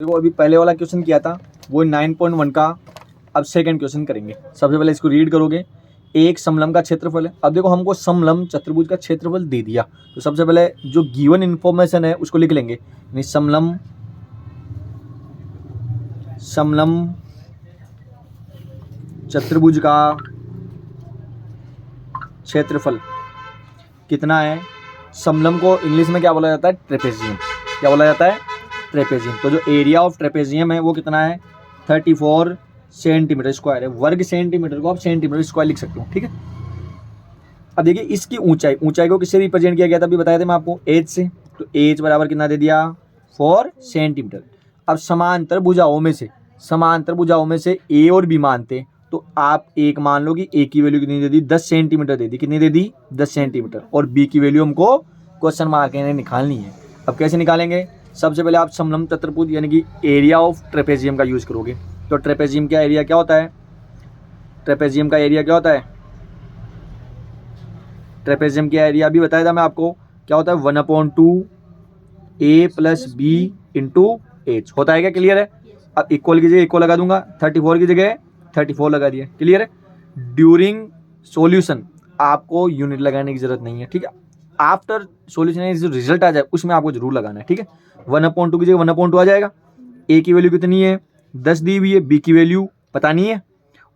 देखो अभी पहले वाला क्वेश्चन किया था वो 9.1 का, अब सेकंड क्वेश्चन करेंगे। सबसे पहले इसको रीड करोगे। एक समलंब का क्षेत्रफल है। अब देखो हमको समलंब चतुर्भुज का क्षेत्रफल दे दिया, तो सबसे पहले जो गिवन इन्फॉर्मेशन है उसको लिख लेंगे। यानी समलंब चतुर्भुज का क्षेत्रफल कितना है। समलंब को इंग्लिश में क्या बोला जाता है? ट्रेपेजियम। क्या बोला जाता है? ट्रेपेजियम। तो जो एरिया ऑफ ट्रेपेजियम है वो कितना है? 34 सेंटीमीटर स्क्वायर है। वर्ग सेंटीमीटर को आप सेंटीमीटर स्क्वायर लिख सकते हो, ठीक है। अब देखिए इसकी ऊंचाई को किससे रिप्रेजेंट किया गया था, अभी बताया था मैं आपको, एच से। तो एच बराबर कितना दे दिया? 4 सेंटीमीटर। अब समांतर भुजाओं में से ए और बी मानते, तो आप एक मान लो कि ए की वैल्यू कितनी दे दी? 10 सेंटीमीटर दे दी। कितनी दे दी? 10 सेंटीमीटर। और बी की वैल्यू हमको क्वेश्चन मार्क में निकालनी है। अब कैसे निकालेंगे? सबसे पहले आप समलंब चतुर्भुज यानी कि एरिया ऑफ ट्रेपेजियम का यूज करोगे। तो ट्रेपेजियम का एरिया क्या होता है? ट्रेपेजियम का एरिया अभी बताया था मैं आपको, क्या होता है? 1/2 a plus B into H होता है क्या? क्लियर है। अब इक्वल की जगह इक्वल लगा दूंगा, 34 की जगह 34 लगा दिया। क्लियर है। ड्यूरिंग सॉल्यूशन आपको यूनिट लगाने की जरूरत नहीं है, ठीक है। आफ्टर सॉल्यूशन जो रिजल्ट आ जाए उसमें आपको जरूर लगाना है, ठीक है। 1/2 की जगह 1/2 आ जाएगा। ए की वैल्यू कितनी है? 10 दी हुई है। बी की वैल्यू पता नहीं है।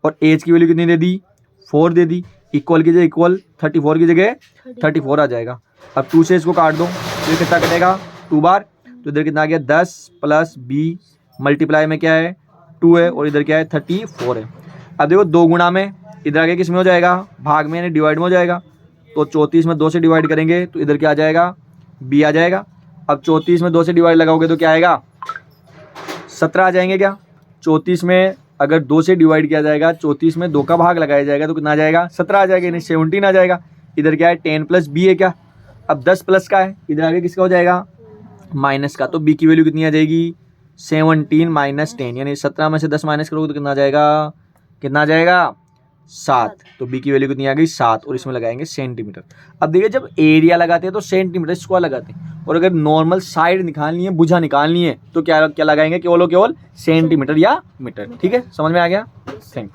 और एच की वैल्यू कितनी दे दी? 4 दे दी। इक्वल की जगह इक्वल, 34 की जगह 34 आ जाएगा। अब 2 से इसको काट दो, फिर कितना कटेगा? 2 बार। तो इधर कितना आ गया? 10 प्लस बी मल्टीप्लाई में क्या है? 2 है, और इधर क्या है? 34 है। अब देखो 2 गुणा में इधर आगे किस में हो जाएगा? भाग में, यानी डिवाइड में हो जाएगा। तो 34 में 2 से डिवाइड करेंगे तो इधर क्या आ जाएगा? बी आ जाएगा। अब 34 में 2 से डिवाइड लगाओगे तो क्या आएगा? 17 आ जाएंगे क्या? 34 में अगर 2 से डिवाइड किया जाएगा, 34 में 2 का भाग लगाया जाएगा तो कितना आ जाएगा? 17 आ जाएगा, यानी 17 आ जाएगा। इधर क्या है? 10 प्लस बी है क्या? अब 10 प्लस का है, इधर आगे किसका हो जाएगा? माइनस का। तो बी की वैल्यू कितनी आ जाएगी? 17 माइनस 10, यानी 17 में से 10 माइनस करोगे तो कितना आ जाएगा? 7। तो बी की वैल्यू कितनी आ गई? 7। और इसमें लगाएंगे सेंटीमीटर। अब देखिए जब एरिया लगाते हैं तो सेंटीमीटर स्क्वायर लगाते हैं, और अगर नॉर्मल साइड निकालनी है, भुजा निकालनी है, तो क्या लगाएंगे? केवल सेंटीमीटर या मीटर, ठीक है। समझ में आ गया? Thank you.